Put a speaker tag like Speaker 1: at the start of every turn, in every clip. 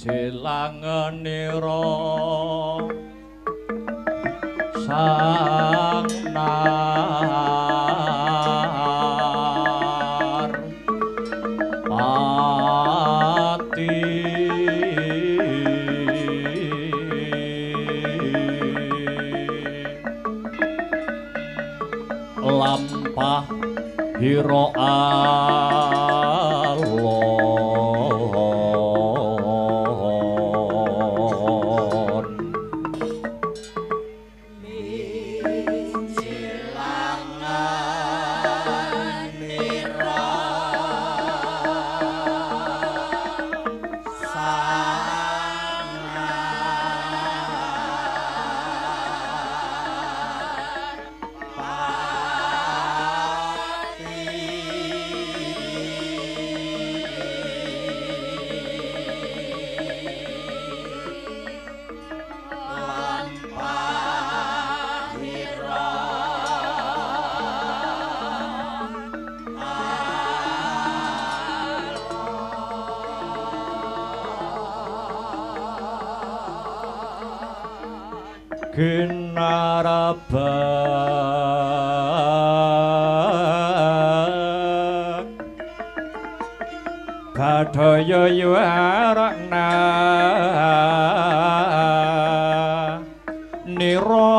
Speaker 1: jelangenira sang nar pati lampah hira Ginarabak kadaya yuarakna nira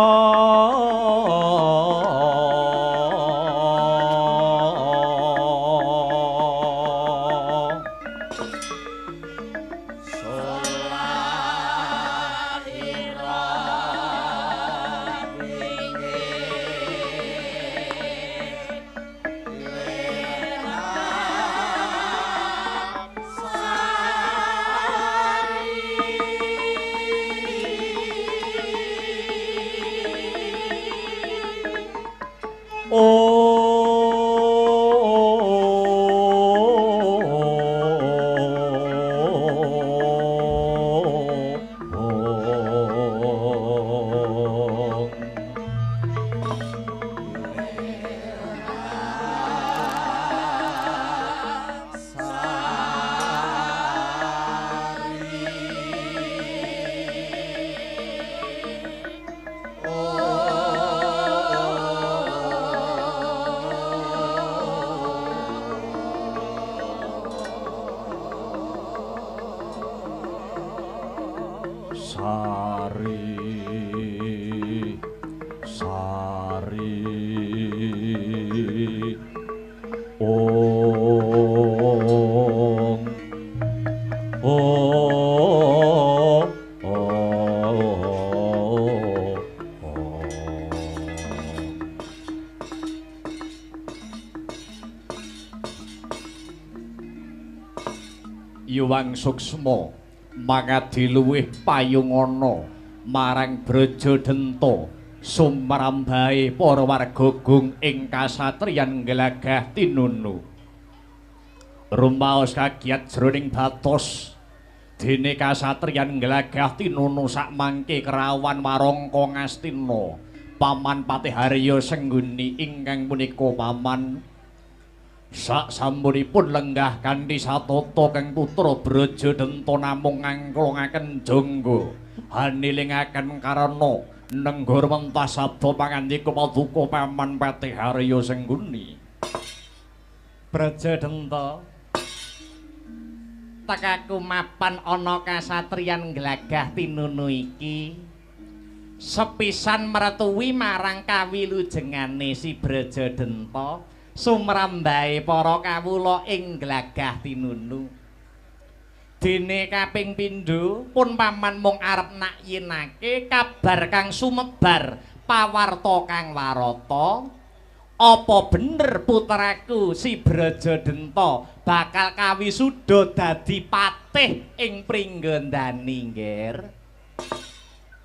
Speaker 1: Yuwang suksma mangadi luwih payungana marang Brajadenta sumrambahe para warga gung ing kasatriyan Glagah Tinunu rumaos kagiat jroning batos dene kasatriyan Glagah Tinunu sakmangke kerawan warangka Ngastina Paman Patiharya Sengguni ingkang punika paman sak sampunipun lenggah kanthi satata kang putra Brajadenta namung ngangklungaken jangga hanilingaken karana nenggor mentah sabda pangandika paduka Paman Patiharya Sengguni. Brajadenta tekaku mapan ana kasatriyan Glagah Tinunu iki sepisan mretuwi marang kawilujengane si Brajadenta sumrambahe para kawula ing Glagah Tinunu. Dene kaping pindho pun paman mung arep nakyinake kabar kang sumebar pawarta kang warata apa bener putraku si Brajadenta bakal kawisuda dadi patih ing Pringgandani nggir.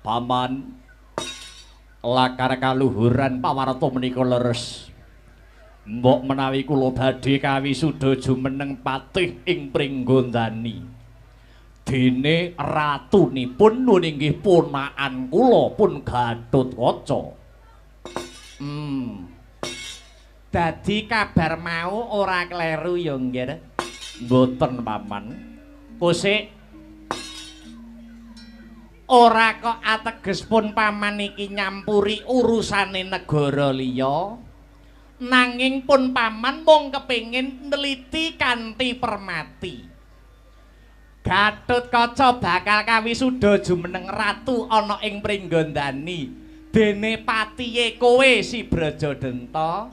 Speaker 1: Paman lakar kaluhuran pawarta menika leres. Mbok menawi kula badhe kawisuda jumeneng patih ing Pringgandani. Dene ratunipun nuninggih ponakan kula pun Gatotkaca. Dadi kabar mau ora kleru ya nggih. Mboten paman. Kusik Ora kok ateges pun paman iki nyampuri urusane negara liya. Nanging pun paman mung kepengin neliti kanthi permati. Gatotkaca bakal kawisuda jumeneng ratu ana ing Pringgondani. Dene patihe kowe si Brajadenta.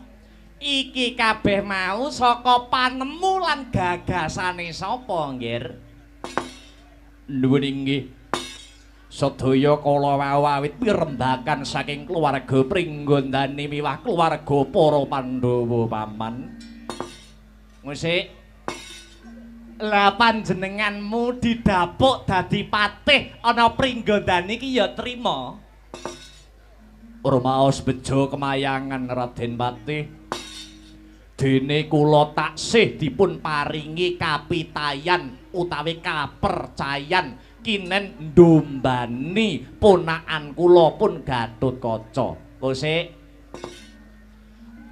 Speaker 1: Iki kabeh mau saka panemu lan gagasane sapa, Nggir? Nuwun inggih. Sedaya kala awit pirembagan saking keluarga Pringgondani miwah keluarga para Pandhawa paman. Musik lah panjenenganmu didapuk dadi patih ana Pringgondani iki ya trima. Rumaos bejo kemayangan Raden Patih. Dene kula taksih dipun paringi kapitayan utawi kapercayan kinen ndombani ponakan kula pun Gatotkaca. Kosek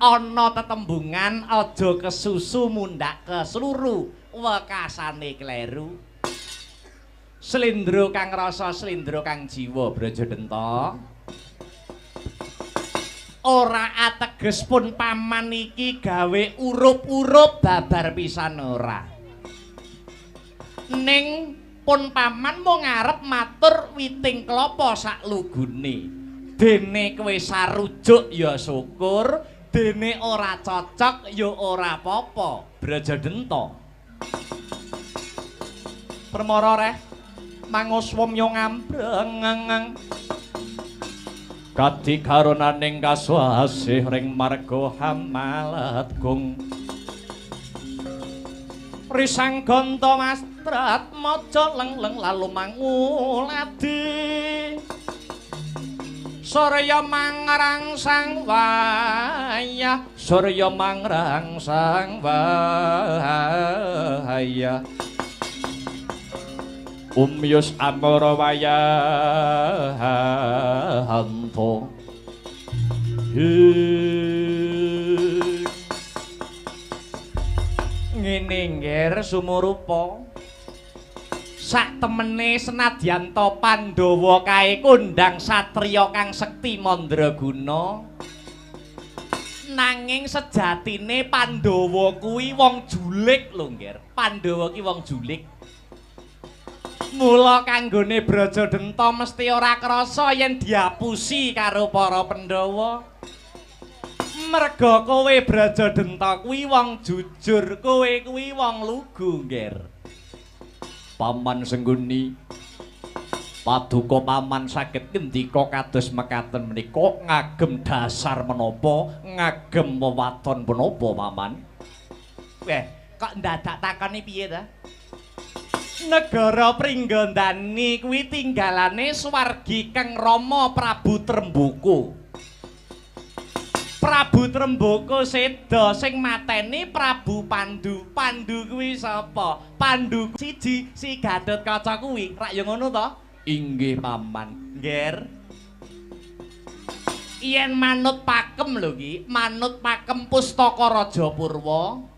Speaker 1: ana tetembungan aja kesusu mundhak kesluru wekasane kleru. Slendra kang rasa slendra kang jiwa Brajadenta. Ora ateges pun paman iki gawe urup-urup babar pisan ora. Ning pun paman mung ngarep matur witing klapa sak lugune. Dene kowe sarujuk ya syukur, dene ora cocok ya ora apa-apa, Brajadenta. Permara reh manguswam yo ngambreng. Kati karunaning kaswasih ring marga Hamalatgung. Risang gonta mastrat maja lengleng lalu manguladi. Surya mangrangsang wayah, surya mangrangsang wayah. Umyus amara wayahanto. Ngene nggir sumurupa. Sak temene senadyan to Pandhawa kae kondang satriya kang sekti mandraguna. Nanging sejatine Pandhawa kuwi wong julik lho nggir. Pandhawa ki wong julik. Mula kanggone Brajadenta mesti ora krasa yen diapusi karo para Pandhawa. Merga kowe Brajadenta kuwi wong jujur, kowe kuwi wong lugu, Nggir. Paman Sengguni, paduka paman saged ngendika kados mekaten menika ngagem dasar menapa, ngagem wewaton menapa, Paman? Kok ndadak takoni piye ta? Negara Pringgondani kuwi tinggalane swargi Kang Rama Prabu Tremboko. Prabu Tremboko seda sing mateni Prabu Pandu. Pandu kuwi sapa? Pandu siji si Gatotkaca kuwi. Rak ya ngono to? Inggih paman. Nggir. Yen manut pakem lho iki, manut pakem Pustaka Raja Purwa.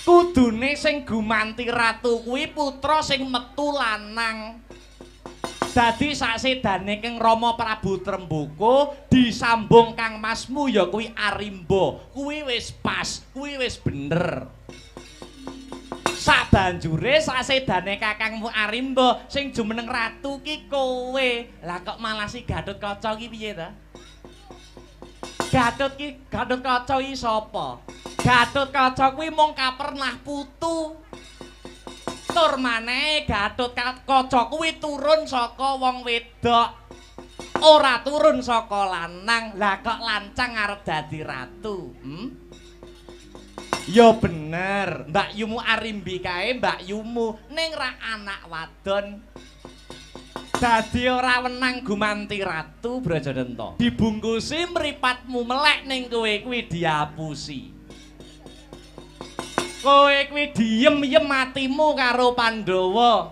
Speaker 1: Kudune sing gumanti ratu kuwi putra sing metu lanang. Dadi sasedane Kang Rama Prabu Tremboko disambung kang masmu ya kuwi Arimba. Kuwi wis pas, kuwi wis bener. Sabanjure sasedane kakangmu Arimba sing jumeneng ratu ki kowe. Lah kok malah si Gatotkaca ki piye ta? Gatotkaca iki sapa? Gatotkaca kuwi mung kapernah putu. Tur maneh Gatotkaca kuwi turun saka wong wedok. Ora turun saka lanang. Lah kok lancang arep dadi ratu? Ya bener, Mbak Yumu Arimbi kae Mbak Yumu ning ra anak wadon. Dadi ora wenang gumanti ratu Brajadenta. Dibungkusi mripatmu melek ning kowe kuwi diapusi. Kowe kuwi diem-yem matimu karo Pandhawa.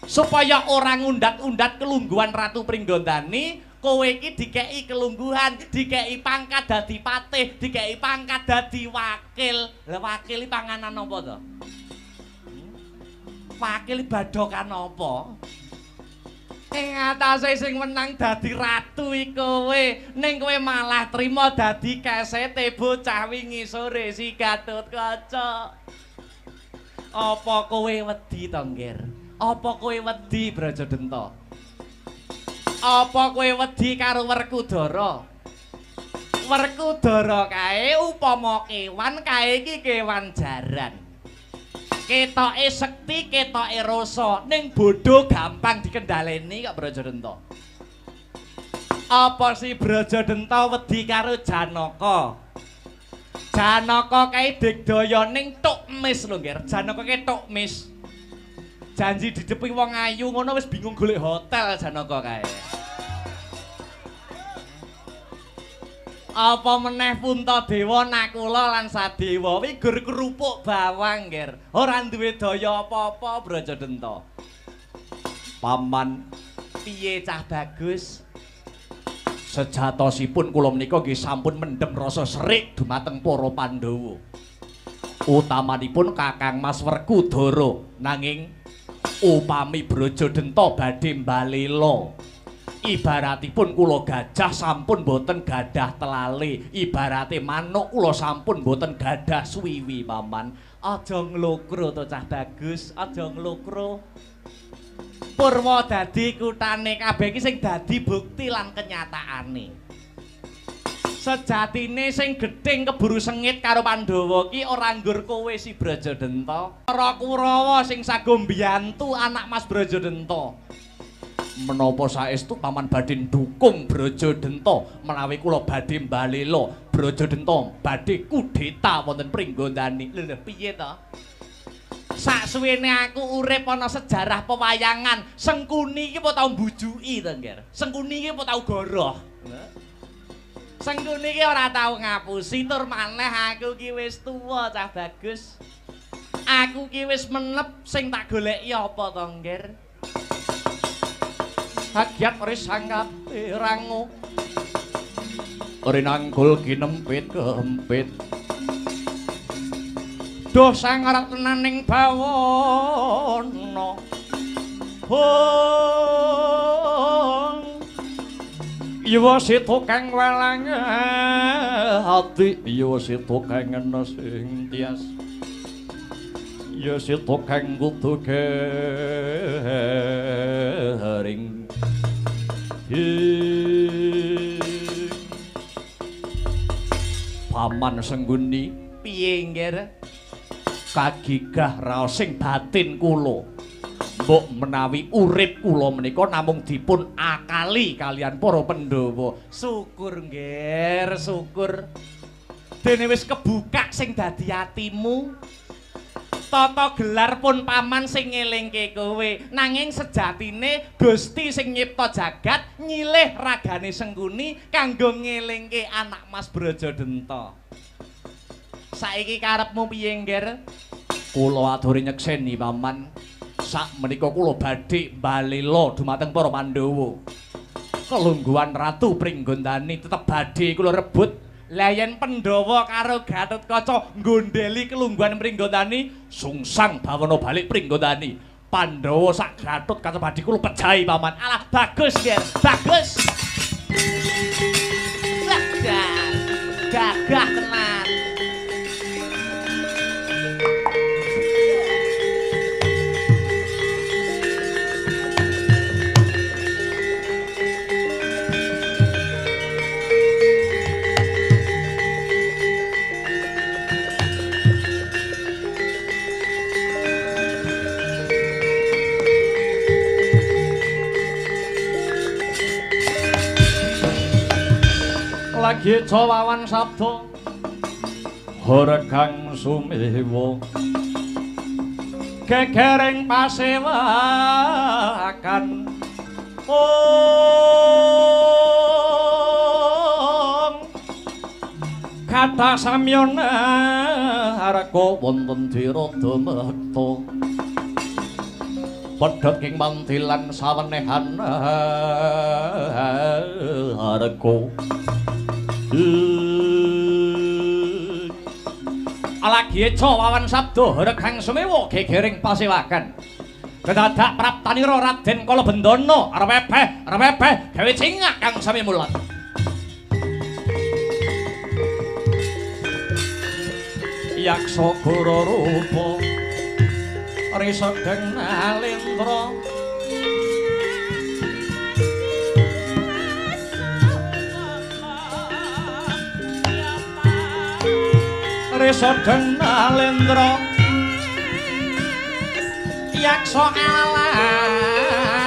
Speaker 1: Supaya ora ngundat-undat kelungguhan Ratu Pringgondani, kowe iki dikeki kelungguhan, dikeki pangkat dadi patih, dikeki pangkat dadi wakil. Lah wakil iki panganan apa to? Wakil badhokan apa? Ing atase sing menang dadi ratu iki kowe, ning kowe malah trima dadi kesete bocah wingi sore si Gatotkaca. Apa kowe wedi to, Ngger? Apa kowe wedi Brajadenta? Apa kowe wedi karo Werkudara? Werkudara kae upama kewan kae iki kewan jaran. Ketoke sekti, ketoke rasa, ning bodho gampang dikendhaleni kok Brajadenta. Apa si Brajadenta wedi karo Janaka? Janaka kae digdaya ning tukmis lho, Ngger. Janaka kae tukmis. Janji didepi wong ayu ngono wis bingung golek hotel Janaka kae. Apa meneh Puntadewa, Nakula lan Sadewa kuwi gur kerupuk bawang, Ngger. Ora duwe daya apa-apa Brajadenta. Paman, piye cah bagus? Sejatosipun kula menika nggih sampun mendhem rasa serik dumateng para Pandhawa. Utamanipun Kakang Mas Werkudara, nanging upami Brajadenta badhe mbalela. Ibaratipun kula gajah sampun boten gadah telale, ibarate manuk kula sampun boten gadah suwiwi, Paman. Aja nglokro to cah bagus, aja nglokro. Purwa dadi kutane kabeh iki sing dadi bukti lan kenyataane. Sejatine sing gething keburu sengit karo Pandhawa ki ora nggur kowe si Brajadenta. Para Kurawa sing sago mbiyantu anak Mas Brajadenta. Menapa saestu Paman badhe ndukung Brajadenta menawi kula badhe mbalela Brajadenta badhe kudeta wonten Pringgondani. Lho piye to? Saksuwene aku urip ana sejarah pewayangan, Sengkuni iki apa tau mbujuki to, Ngger? Sengkuni iki apa tau goroh? Sengkuni iki ora tau ngapusi, tur maneh aku ki wis tuwa cah bagus. Aku ki wis menep sing tak goleki apa to, Ngger? Hagyat risangkat rangu rinanggul kinempit kempit duh sang ratnaning bawana Iwa situ kang walang hati Iwa situ kang sing tias Ya situ kang kudu kering Paman Sengguni piye, Ngger? Kagigah raos sing batin kula. Mbok menawi urip kula menika namung dipun akali kalian para Pandhawa. Syukur, Ngger, syukur. Dene wis kebukak sing dadi atimu. Tata gelar pun paman sing ngelingke kowe, nanging sejatine Gusti sing nyipta jagat nyilih ragane Sengkuni kanggo ngelingke anak Mas Brajadenta. Saiki karepmu piye, Ngger? Kula aturi nyekseni paman. Sak menika kula badhe mbalela dumateng para Pandhawa. Kelungguhan Ratu Pringgondani tetep badhe kula rebut. Lah yen Pandhawa karo Gatotkaca nggondheli kelungguhan Pringgondani, sungsang bawana balik Pringgondani. Pandhawa sak Gatotkaca badhe kula pejahi paman. Alah bagus, Ger. Bagus. Gagah tenan. Lagi cawawan sabda Horekang sumewa gegereng pasewakan kata samyana arga wonten dirada mekta pedhot ing mantilan sawenehan arga Alagi eca wawan sabda rekang sumewa gegereng pasewakan kedadak praptanira Raden Kala Bendana arep gawe cingak kang sami mulat. Yaksa Gora rupa risa deng nalendra risa deng nalendra yaksa alaku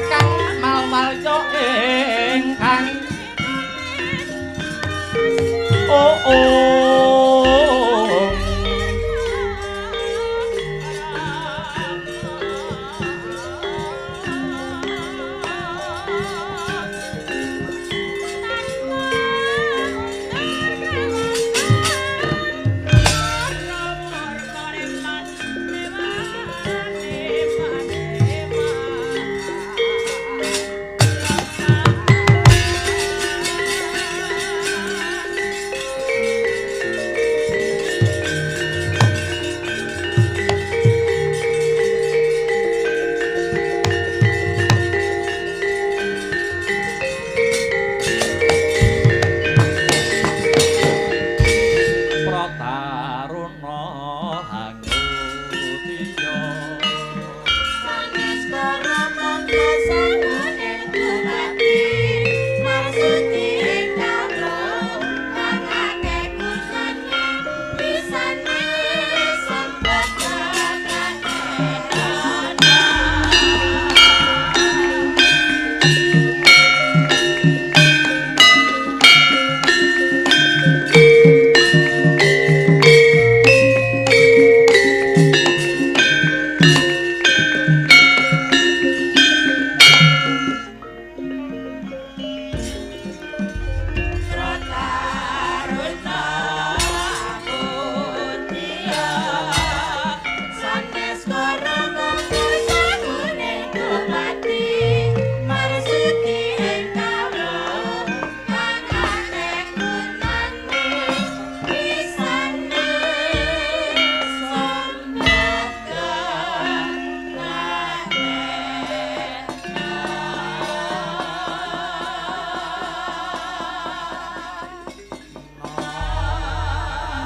Speaker 1: kang malwalya ingkang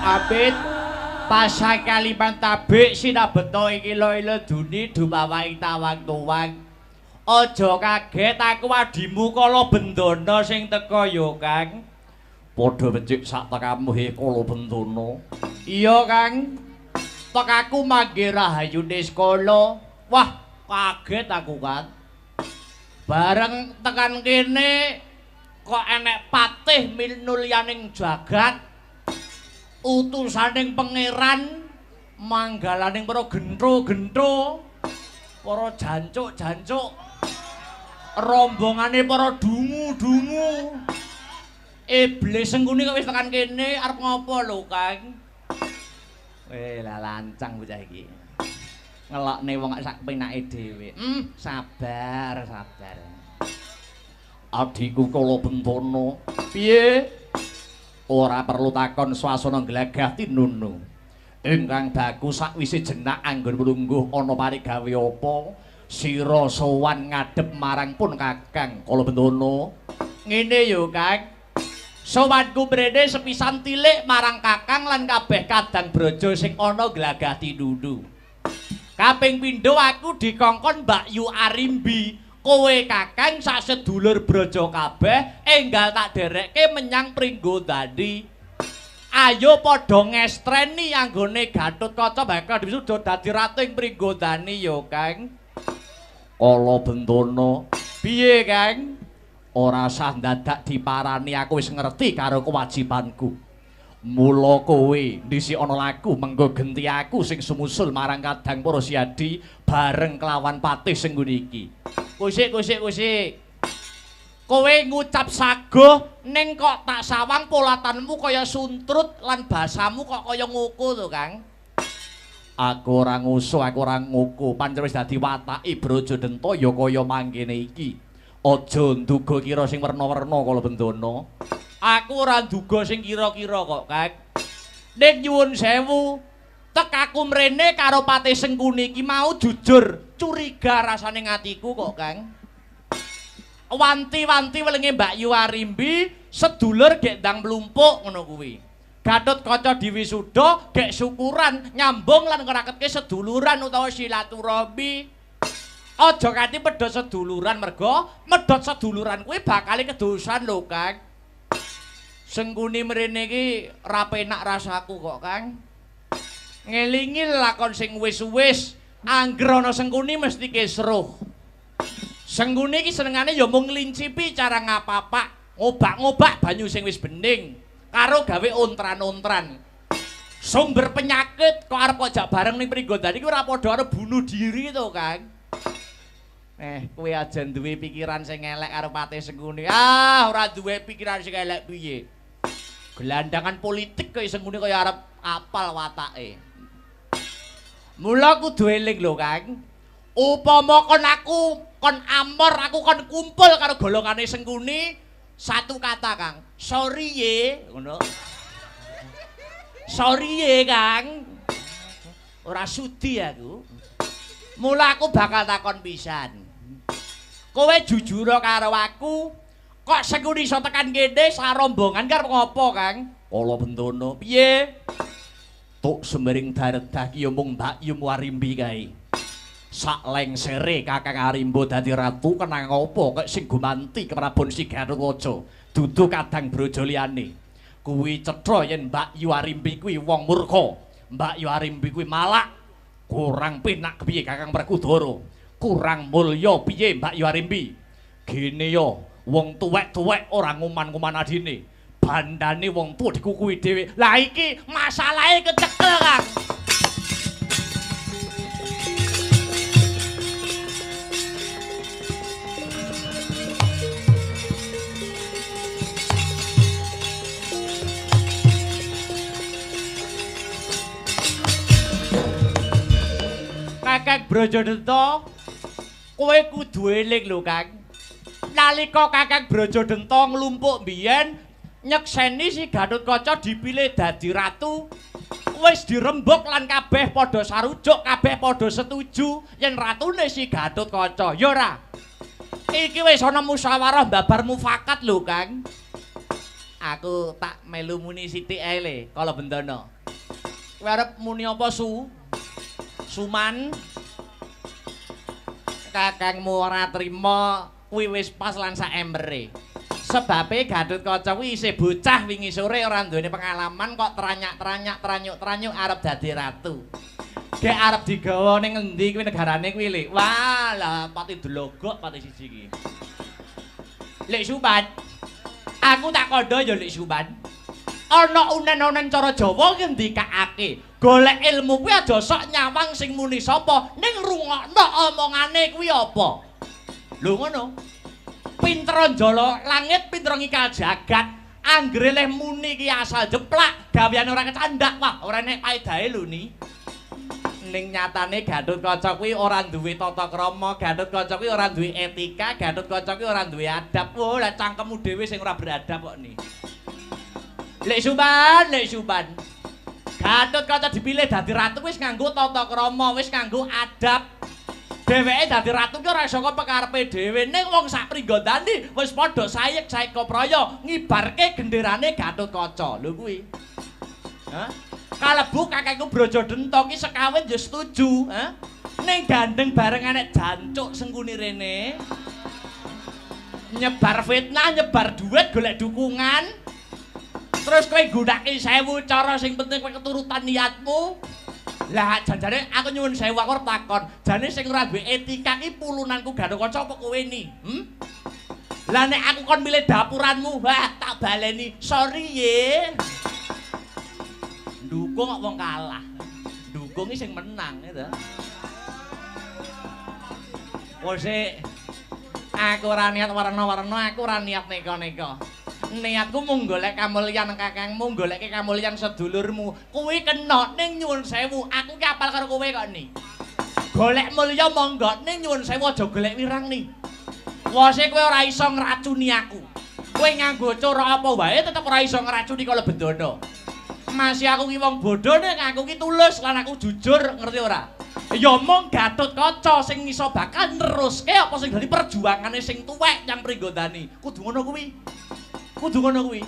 Speaker 1: Abid pasang kaliman tabik sinabeto iki ilo duni dumawai tawang tuwang. Aja kaget aku adimu Kala Bendana sing teka ya Kang. Padha becik sak tekamu he Kala Bendana. Iya Kang. Tekaku mangge rahayune Skala. Wah, kaget aku kan. Bareng tekan kene kok enek patih minulyaning jagat. Utusaning pangeran manggalaning para gentho-gentho, para jancuk-jancuk, rombongane para dungu-dungu. Iblis sengkuni kok wis tekan kene arep ngopo lho, Kang? Lah lancang bocah iki. Ngelokne wong sak penake dhewe. Sabar. Adhiku Kala Bendana. Piye? Ora perlu takon swasana glagah tinunu. Ingkang baku sakwise jenak anggon mulungguh ana parigawe apa? Sira sowan ngadhep marang pun Kakang Kala Bendana. Ngene yo, Kang. Sowanku mrene sepisan tilik marang Kakang lan kabeh kadang braja sing ana glagah tinunu. Kaping pindho aku dikongkon Mbak Yu Arimbi. Kowe Kakang sak sedulur braja kabeh enggal tak derekke menyang Pringgondani. Ayo padha ngestreni anggone Gatotkaca bakal wisuda dadi ratu ing Pringgondani ya Kang. Kala Bendana. Piye Kang? Ora usah dadak diparani, aku wis ngerti karo kewajibanku. Mula kowe ndisi ana laku menggo genti aku sing sumusul marang kadang para siadi bareng kelawan patih sing ngene iki. Kusik. Kowe ngucap saguh ning kok tak sawang polatanmu kaya suntrut lan basamu kok kaya nguku to, Kang. Aku ora ngusuh, aku ora nguku. Pancen wis dadi watake Brajadenta ya kaya mangkene iki. Aja nduga kira sing werna-werna Kala Bendana. Aku ora nduga sing kira-kira kok, Kang. Ning nyuwun sewu, tek aku mrene karo Patih Sengkuni iki mau jujur curiga rasane ngatiku kok, Kang. Wanti-wanti welenge Mbak Yu Arimbi sedulur gek ndang mlumpuk ngono kuwi. Gatotkaca diwisuda gek syukuran nyambung lan ngraketke seduluran utawa silaturahmi. Aja kanthi medhot seduluran mergo medhot seduluran kuwi bakal kedosan lho, Kang. Sengkuni mrene iki ra penak rasaku kok, Kang. Ngelingi lakon sing wis-wis angger ana Sengkuni mesti kesruh. Sengkuni iki senengane ya mung nglincipi cara ngapapak, ngobak-ngobak banyu sing wis bening karo gawe ontran-ontran. Sumber penyakit kok arep kok jak bareng ning Pringgodani iki ora padha karo bunuh diri to, Kang. Kowe aja duwe pikiran sing elek karo Patih Sengkuni. Ora duwe pikiran sing elek piye. Gelandangan politik kaya Sengkuni kaya arep apal watake. Mula kudu eling lho, Kang. Upama kon amor, aku kon kumpul karo golongane Sengkuni, satu kata, Kang. Sorry ye, ngono. Sorry ye, Kang. Ora sudi aku. Mula aku bakal takon pisan. Kowe jujur karo aku, kok Sengkuni iso tekan kene sarombongan karep ngopo, Kang? Kala Bentono. Piye? Tuk Semering Daredah ki yo mung Mbak Yu Arimbi kae. Sak lengsere Kakang Arimbo dadi ratu kenang apa kok sing gumanti Keprabon Si Gatotkaca dudu kadang brojo liyane. Kuwi cetha yen Mbak Yu Arimbi kuwi wong murka. Mbak Yu Arimbi kuwi malak. Kurang penak piye Kakang Werkudara? Kurang mulya piye Mbak Yu Arimbi? Gene yo wong tuwek-tuwek ora nguman-nguman adine. Bandane wong tuwa dikukuhi dhewe. Lah iki masalahe kecekel, Kang. Kakang Brajadenta, kowe kudu eling lho, Kang. Nalika Kakang Brajadenta nglumpuk mbiyen nyekseni Si Gatotkaca dipilih dadi ratu, wis dirembuk lan kabeh padha sarujuk, kabeh padha setuju yen ratune Si Gatotkaca. Ya ora? Iki wis ana musyawarah babar mufakat lho, Kang. Aku tak melu muni sithik ae le, Kala Bentono. Kowe arep muni apa, Suman? Kakangmu ora trima kuwi wis pas lan sak embere. Sebabe Gatotkaca kuwi isih bocah wingi sore ora duweni pengalaman kok tranyak-tranyak tranyuk-tranyuk arep dadi ratu. Gek arep digawa ning endi kuwi negarane kuwi lho. Wah, lah pati delogok pati siji iki. Lek Suban. Aku tak kandha ya Lek Suban. Ana unen-unen cara Jawa ki ndikake. Golek ilmu kuwi aja sok nyawang sing muni sapa, ning rungokno omongane kuwi apa. Lho ngono. Pinter njala langit, pinter ngikal jagat. Anggere leh muni ki asal jeplak, gaweane ora kecandak. Wah, ora nek paedahe lho ni. Ning nyatane Gatotkaca kuwi ora duwe tata krama, Gatotkaca kuwi ora duwe etika, Gatotkaca kuwi ora duwe adab. Oh, lah cangkemmu dhewe sing ora beradab kok ni. Lek Suban. Gatotkaca dipilih dadi ratu wis nganggo tata krama, wis nganggo adab. Dheweke dadi ratu ki ora saka pekarepe dhewe, ning wong sak Pringgodani wis padha sayek-sayek kepraya ngibarke genderane Gatotkaca. Lho kuwi. Hah? Kalebu kakekku Brajadenta ki sekawin ya setuju, ha? Ning gandeng bareng anek jancuk Sengkuni rene. Nyebar fitnah, nyebar duit, golek dukungan. Terus kowe gunake 1000 cara sing penting kowe keturutan niatmu. Lah janjane aku nyuwun 1000 aku arep takon. Jane sing ora duwe etika ki pulunanku Gatotkaca apa kowe ni? Lah nek aku kon milih dapuranmu, wah tak baleni. Sorry ye. Dukung kok wong kalah. Dukung sing menang itu. Wes aku ora niat warna-warna, aku ora niat neka-neka. Niatku mung golek kamulyan kakangmu, goleke kamulyan sedulurmu. Kuwi kena ning nyuwun 1000. Aku ki apal karo kowe kok ni. Golek mulya monggo ning nyuwun 1000 aja golek wirang ni. Wose kowe ora iso ngracuni aku. Kowe nganggo cara apa wae tetep ora iso ngracuni Kala Bentono. Masih aku ki wong bodho nek aku ki tulus lan aku jujur, ngerti ora? Ya mung Gatotkaca sing iso bakal neruske apa sing dadi perjuangane sing tuwek Nyang Pringgondani. Kudu ngono kuwi. Kudu ngono kuwi.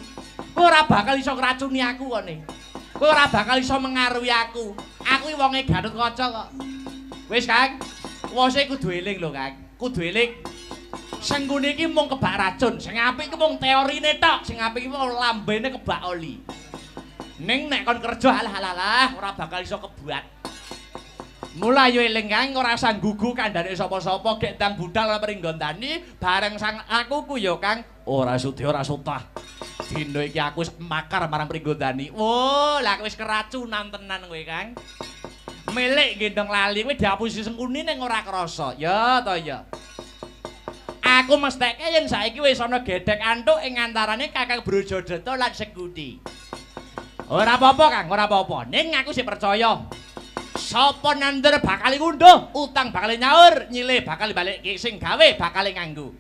Speaker 1: Kowe ora bakal iso ngracuni aku kene. Kowe ora bakal iso mengaruhi aku. Aku iki wonge Gatotkaca kok. Wis, Kang. Wose kudu eling lho, Kang. Kudu eling. Sing ngene iki mung kebak racun, sing apik iki mung teorine tok, sing apik iki lambene kebak oli. Ning nek kon kerja alah ora bakal iso kebuat. Mulai yo eling Kang ora usah gugu kandhane sapa-sapa gek ndang budal Pringgondani bareng sang aku ku yo Kang ora sudi ora sutah. Dino iki aku wis makar marang Pringgondani. Wo, lah wis keracunan tenan kowe Kang. Milik gendong lali kowe diapusi sengkuni ning ora krasa. Ya to ya. Aku mesteke yen saiki wis ana gedhek antuk ing antarane Kakang Brojodata lan Sengkuni. Ora apa-apa Kang, ora apa-apa. Ning aku sih percaya. Sapa nandur bakal ngunduh, utang bakal nyaur, nyilih bakal balikke sing gawe bakal nganggo.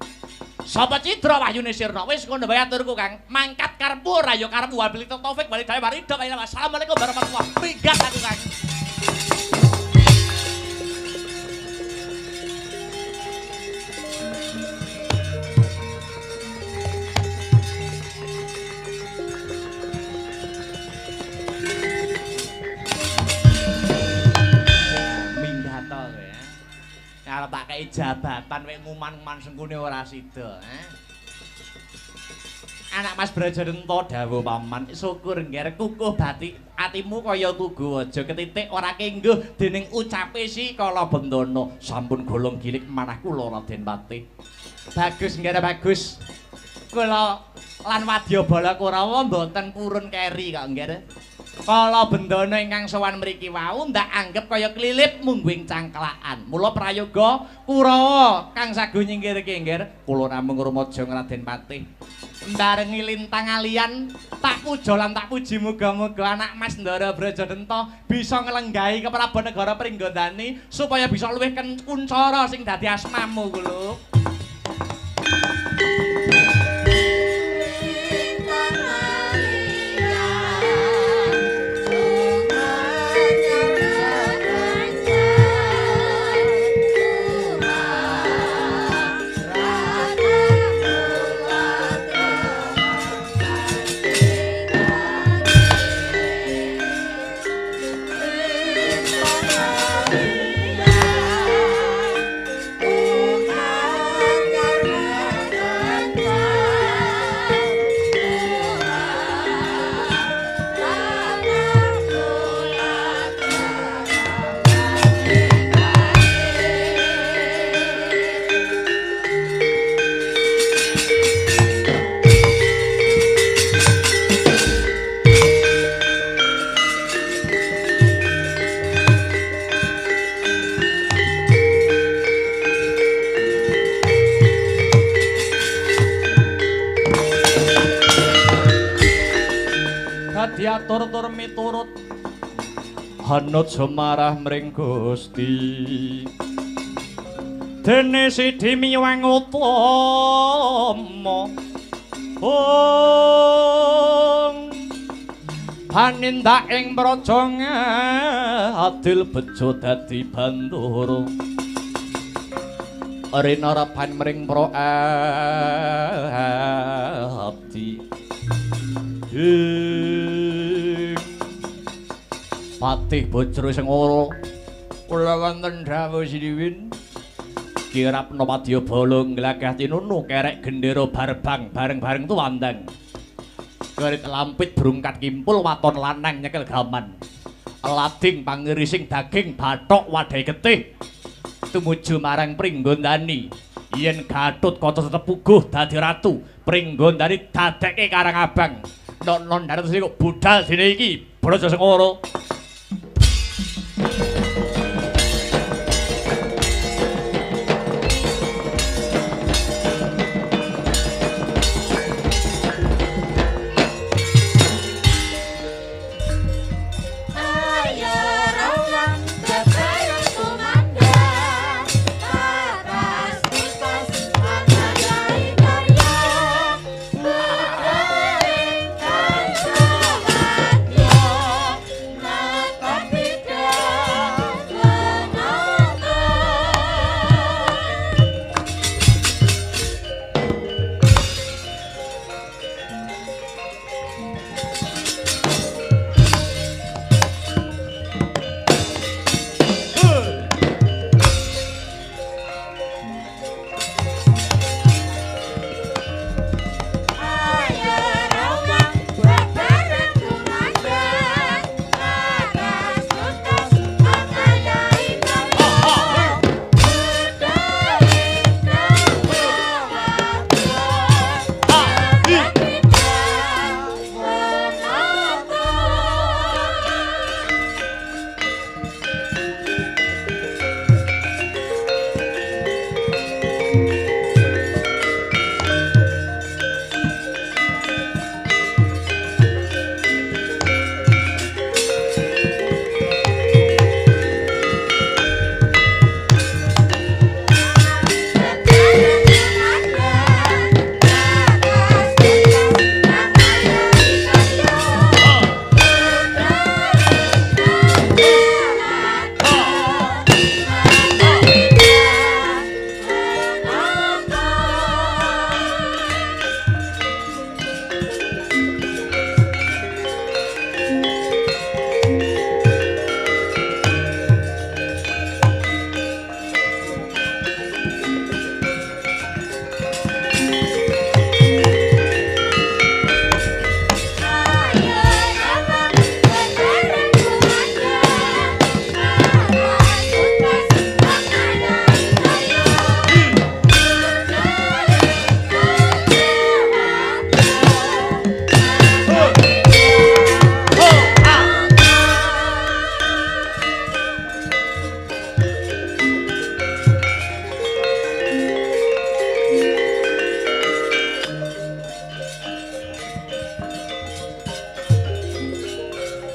Speaker 1: Sapa cidra wahyune sirna wis ngono bae aturku Kang. Mangkat karepmu ora ya karepmu wabil taufik bali dae mari. Assalamualaikum warahmatullahi wabarakatuh. Minggat aku Kang. Kalau tak kei jabatan wek nguman-nguman Sengkuni ora sida, Anak Mas Brajadenta dawuh paman, syukur ngger kukuh batik atimu kaya tugu aja ketitik ora kengguh dening ucape si Kala Bendana. Sampun golong gilik manah kula Raden Patih. Bagus ngger bagus. Kula lan Wadyabala Kurawa mboten purun keri kok ngger. Kala Bendana ingkang sowan mriki wau ndak anggap kaya klilip mungguing cangklaan. Mula prayoga Kurawa kang sagu nyingkirke nggir, kula namung rumaja Raden Patih. Ndarengi lintang alian tak puja lan tak puji muga-muga anak Mas Ndara Brajadenta bisa nglenggahi kepraban negara Pringgondani supaya bisa luwih kuncara sing dadi asmamu kulo. Diatur-tur miturut hanut semarah mring Gusti dene Sidi Miwang Utama panindak ing praja adil bejo dadi bandara rena rapan mring pra abdi Patih Bajra Sengara kula wonten dawuh siniwin kirap Wadyabala nglagah tinunu kerek gendera barbang bareng-bareng tuwandang kerit lampit brungkat kimpul waton lanang nyekel gaman lading pangirising daging bathok wadai getih tumuju marang Pringgondani yen Gatotkaca tetep puguh dadi ratu Pringgondani dadekke Karang Abang non dados iki kok budal dene iki Braja Sengara.
Speaker 2: Yeah.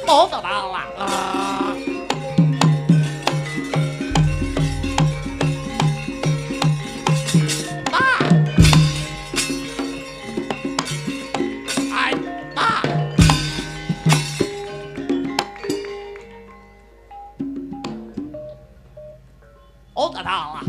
Speaker 1: 冇得到啦！我得到了。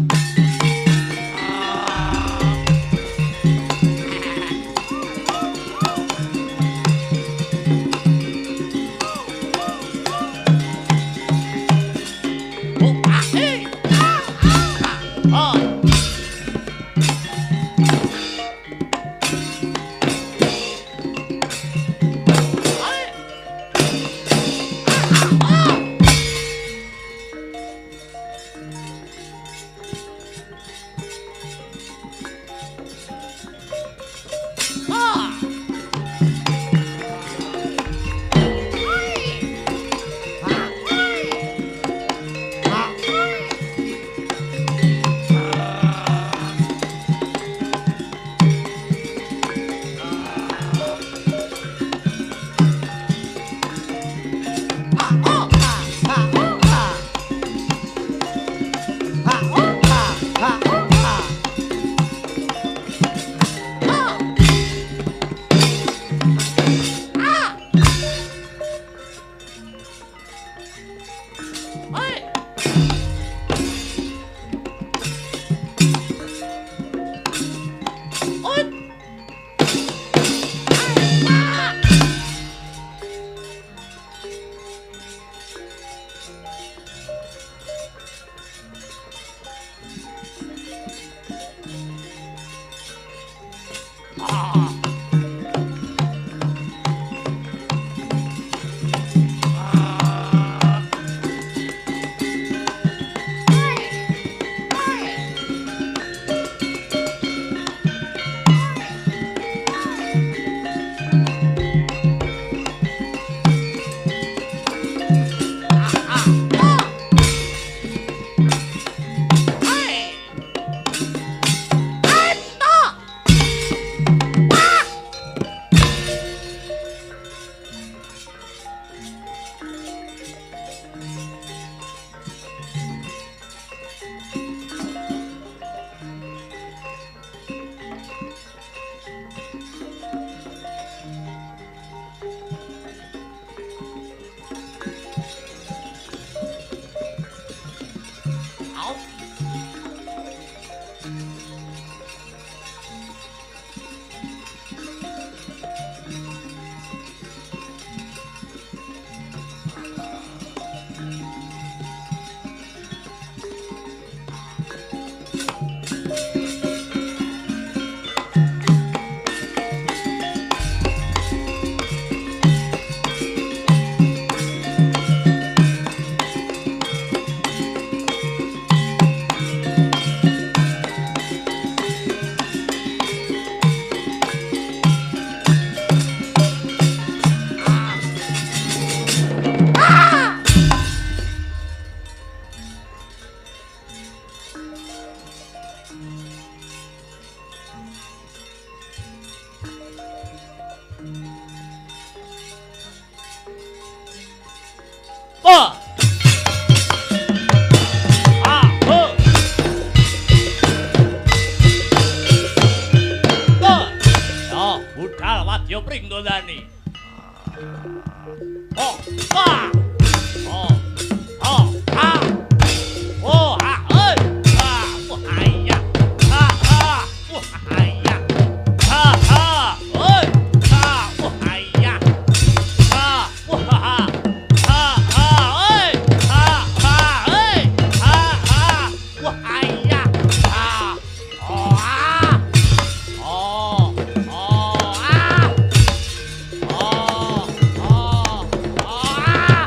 Speaker 2: Oh. Ah, oh. Oh. Oh, budal wadya pringgondani. Oh, ah. Oh. Oh, ah. Oh, ah, ơi. Ah, wah, ayah. Ah, ah. Wah, ayah. Ah, ah. Ơi. Ah, wah, ayah. Ah, wah, ah. Ah, ah, ơi. Ah, ah, ơi. Ah, ah. Wah, ayah. Ah. Oh, ah. Oh, oh, ah. Oh, oh, oh, ah.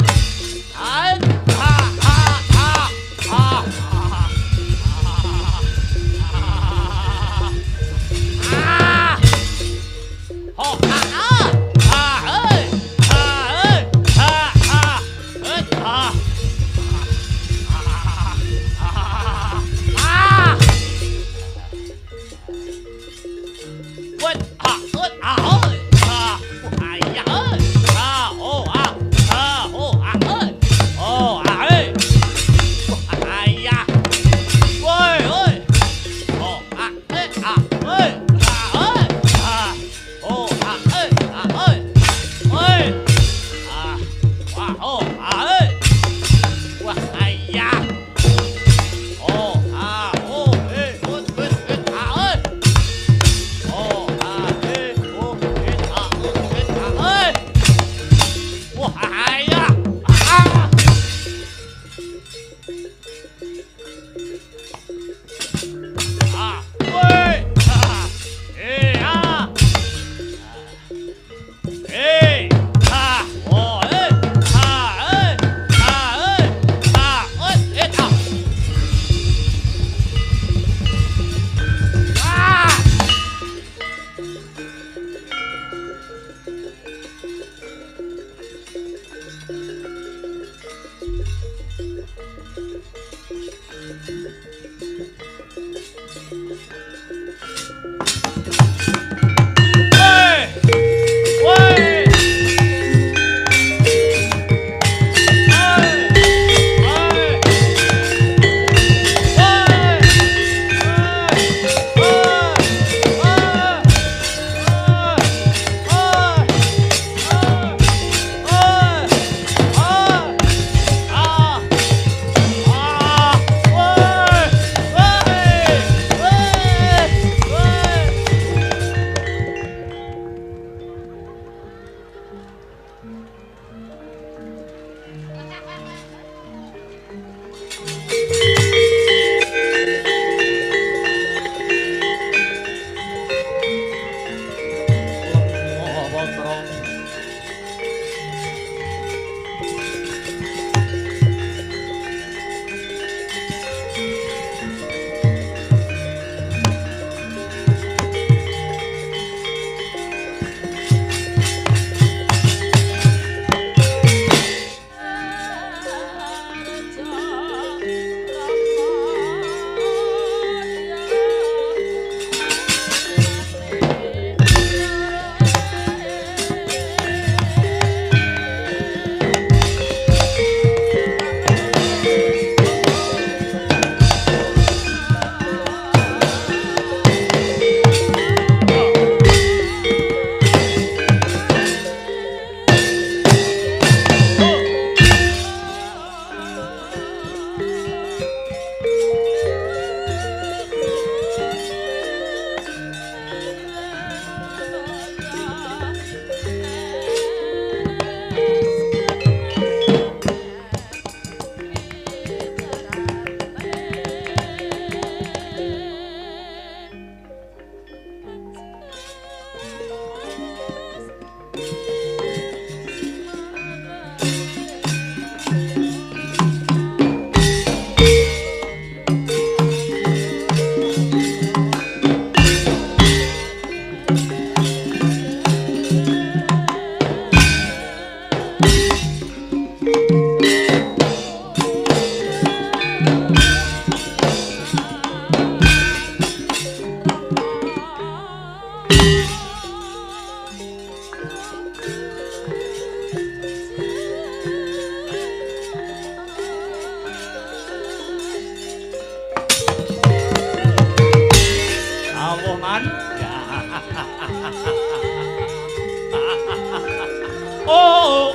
Speaker 2: Oh.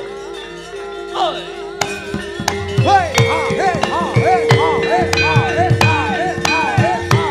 Speaker 2: Oh.
Speaker 3: Hey ha hey ha hey ha hey ha hey ha hey ha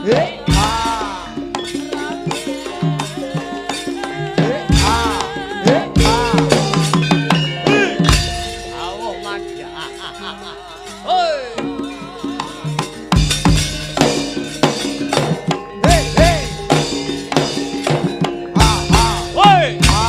Speaker 3: hey ha hey ha hey ha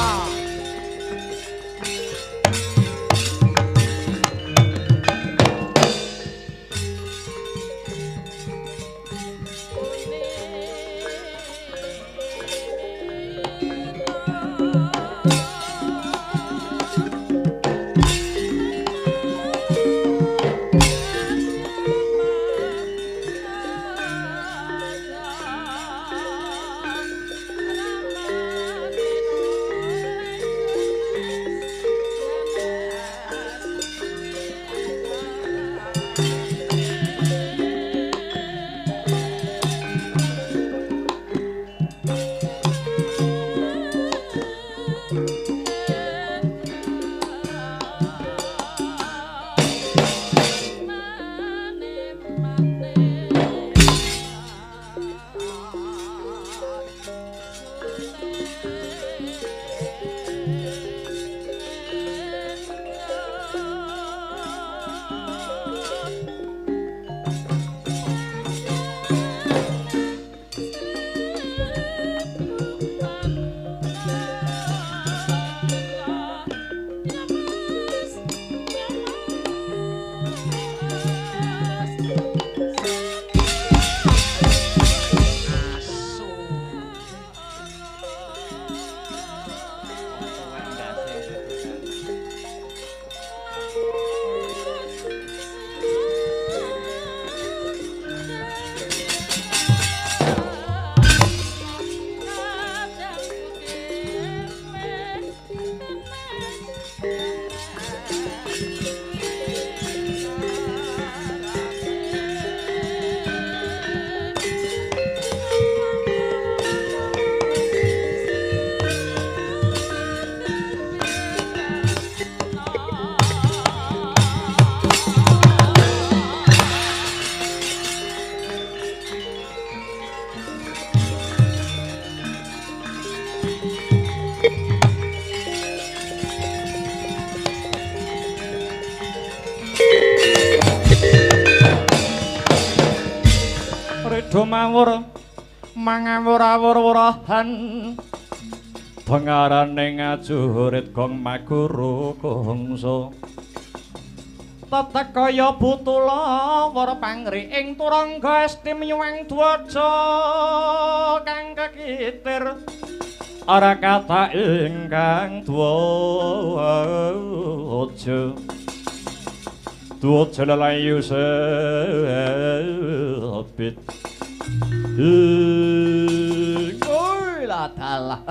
Speaker 1: Rido mawur mangawur-awur-wurahan pengarane ngajurit gong maguru kongso tetek kaya butula wara pangri ing turangga estim yuwang dwaja kang kekitir ora kata ingkang dwaja dwaja lelayu sepit la dalah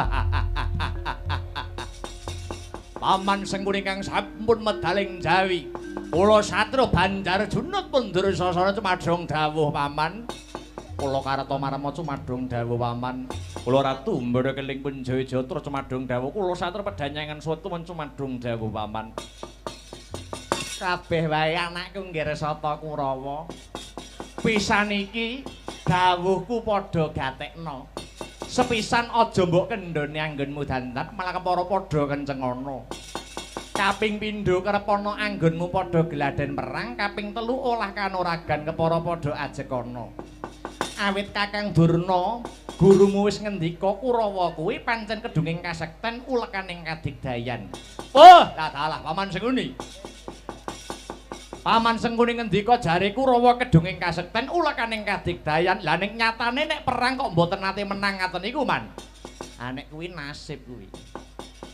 Speaker 1: Paman Sengkuni kang sampun medaling Jawi kula Satru Banjar Junut mundur sasana cumadhong dawuh paman kula kareta marema cumadhong dawuh paman kula ratu mbara keling Punjaya Jatra cumadhong dawuh kula Satru Pedanyangan Sutu cumadhong dawuh paman kabeh wae anakku nggih Resata Kurawa pisan iki dawuhku padha gatekno sepisan aja mbok kendhone anggonmu dandan malah kepara padha kencengana kaping pindho kerep ana anggonmu padha geladen perang kaping telu olah kanuragan kepara padha ajekana awit Kakang Durna gurumu wis ngendika Kurawa kuwi pancen kedunging kasekten ulekaning kadigdayan oh dalah Paman Sengkuni Paman Sengkuni ngendika jare Kurawa kedunging kasekten ulekaning kadigdayan. Lah nek nyatane nek perang kok mboten nate menang ngaten iku, Man. Ah nek kuwi nasib kuwi.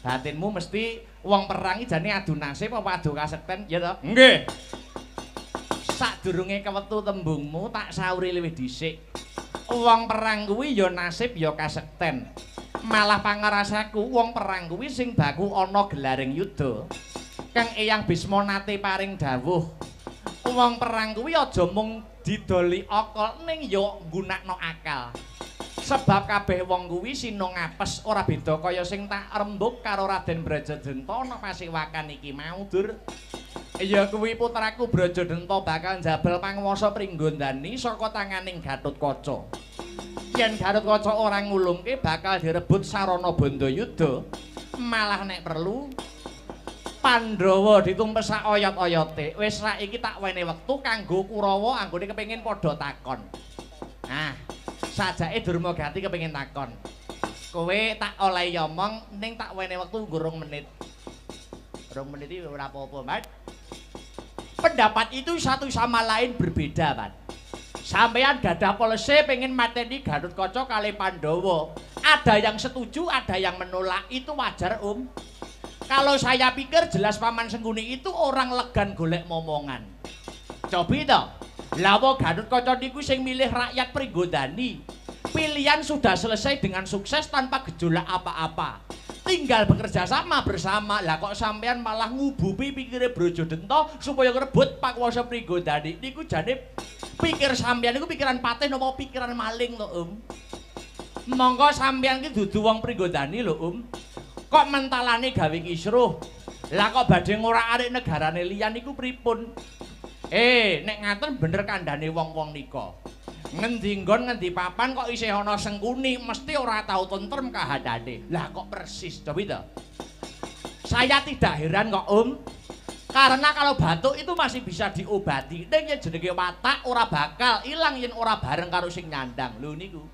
Speaker 1: Batinmu mesti wong perang iki jane adu nasib apa adu kasekten, ya toh? Nggih. Sadurunge kewetu tembungmu tak sauri luwih dhisik. Wong perang kuwi ya nasib ya kasekten. Malah pangarasaku wong perang kuwi sing baku ana gelaring yuda. Kang Eyang Bisma nate paring dawuh wong perang kuwi aja mung didoli akal ning ya nggunakno akal sebab kabeh wong kuwi sinung ngapes ora beda kaya sing tak rembug karo Raden Brajadenta ana Pasewakan iki mau Dur ya kuwi putraku Brajadenta bakal njabel panguwasa Pringgondani saka tanganing Gatotkaca yen Gatotkaca ora ngulungke bakal direbut sarana Bandayuda malah nek perlu Pandhawa ditumpesak oyot-oyote. Wis saiki tak wene wektu kanggo Kurawa anggone kepengin padha takon. Nah, sajake Durmagati kepengin takon. Kowe tak olehi omong ning tak wene wektu nggo 2 menit. 2 menit iki ora apa-apa, Mas. Pendapat itu satu sama lain berbeda, Mas. Sampeyan gadah polisi pengen mateni Gatotkaca kali Pandhawa. Ada yang setuju, ada yang menolak. Itu wajar, Kalau saya pikir jelas Paman Sengkuni itu orang legan golek momongan. Cobi toh. Lawa Gatotkaca niku sing milih rakyat Pringgondani. Pilihan sudah selesai dengan sukses tanpa gejolak apa-apa. Tinggal bekerja sama bersama. Lah kok sampean malah ngubupi pikire Brajadenta supaya ngerebut pakuwasa Pringgondani. Niku jane pikir sampean niku pikiran patih napa pikiran maling lho, Monggo sampean iki dudu wong Pringgondani lho, Kok mentalane gawe kisruh. Lah kok badhe ngorak-arik negarane liyan niku pripun? Nek ngaten bener kandhane wong-wong nika. Ngendi nggon ngendi papan kok isih ana Sengkuni, mesti ora tau tentrem kahandane. Lah kok persis, coba to. Saya tidak heran kok, Karena kalau batuk itu masih bisa diobati. Ning yen jenenge watak ora bakal ilang yen ora bareng karo sing nyandang. Lho niku.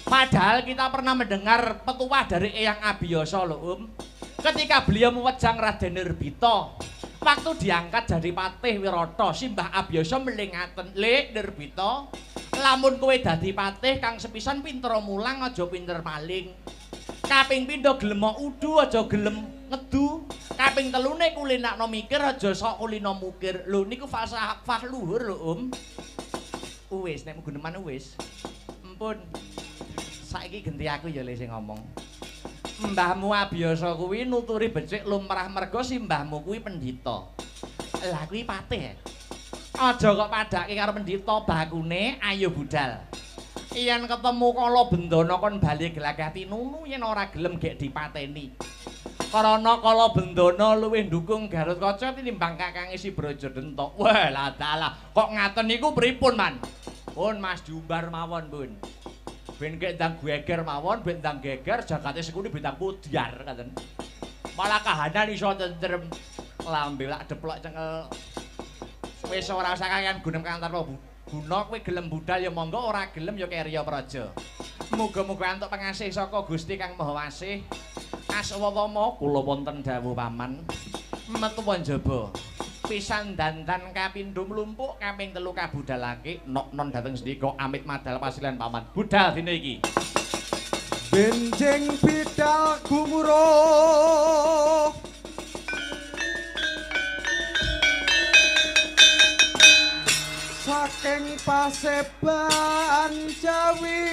Speaker 1: Padahal kita pernah mendengar petuah dari Eyang Abiyasa lho, Ketika beliau mewejang Raden Nirbita, waktu diangkat jadi patih Wirata, Simbah Abiyasa melingaten, "Lek Nirbita, lamun kowe dadi patih kang sepisan pinter mulang aja pinter maling. Kaping pindho gelem udu aja gelem ngedu. Kaping telune kulinakno mikir aja sok kulino mukir." Lho niku falsafah luhur lho, Wis nek guneman wis. Ampun. Saiki genti aku ya le sing ngomong. Mbahmu Abiyasa kuwi nuturi becik lumrah merga simbahmu kuwi pendhita. Lah kuwi patih. Aja kok padhake karo pendhita bakune ayo budal. Yen ketemu kala bendana kon bali glagah tinunu yen ora gelem gek dipateni. Karana kala bendana luwih ndukung Gatotkaca tinimbang kakange si Brajadenta. Wah, lah dalah. Kok ngaten niku pripun, Man? Pun Mas diumbar mawon, Pun. Ben gek ndang geger mawon, ben ndang geger jagate Sengkuni bintang pudyar katen. Malah kahanan iso tentrem lambe lak deplok cengkel. Wis ora usah kakean gunem kantarpa guna kowe gelem budal ya monggo ora gelem ya kerya praja. Muga-muga entuk pangasih saka Gusti Kang Maha Wasih. Aswawama kula wonten dawuh paman. Metu njaba. pisan dandan kapindho mlumpuk kaping 3 kabudalake nok non dhateng sendika amit madal pasilan paman budal dina iki
Speaker 3: benjing bidal gumuruh saking paseban Jawi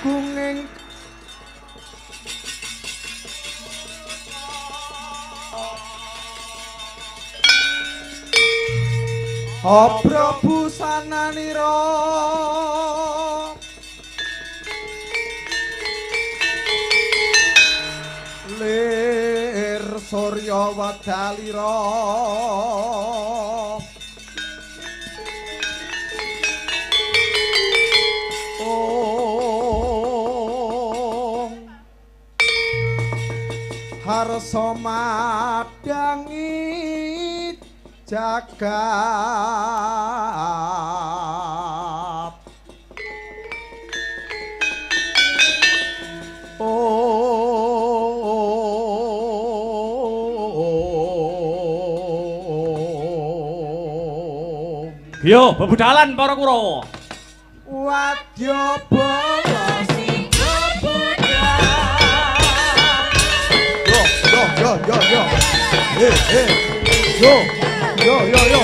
Speaker 3: kunging Prabu sananira lir surya wadalira harsa madangi jagat
Speaker 1: Yo bebudalan para Kurawa
Speaker 3: wadya bala sing budal yo yo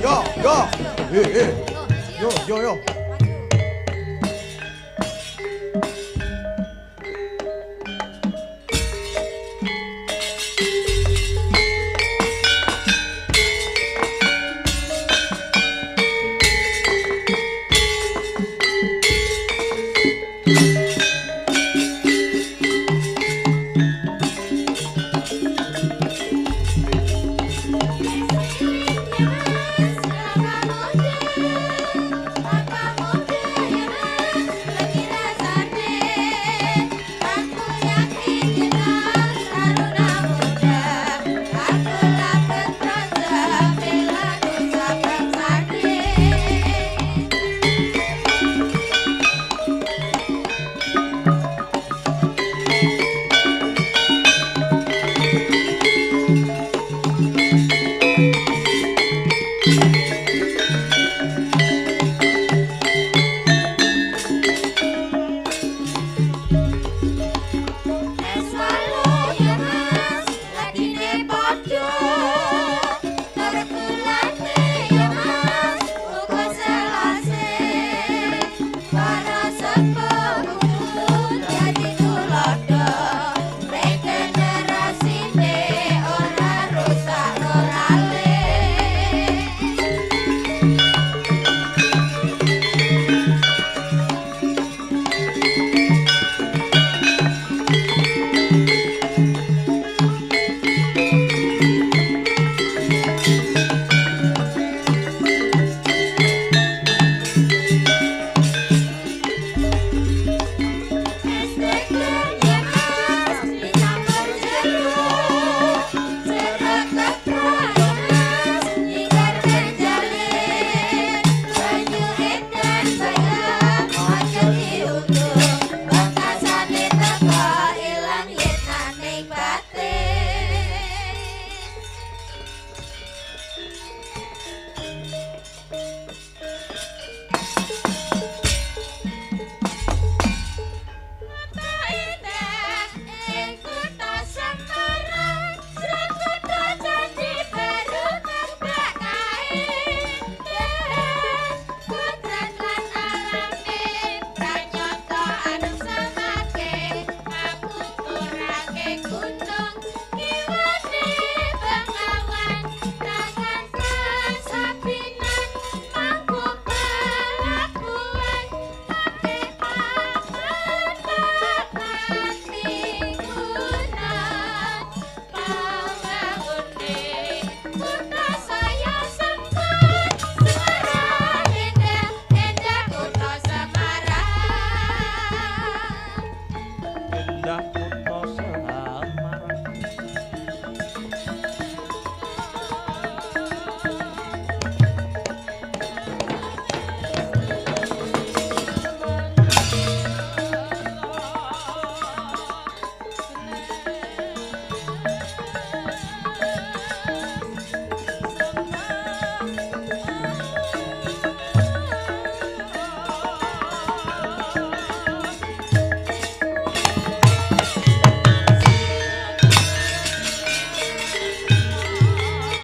Speaker 3: Yo, yo. Yo, yo, yo.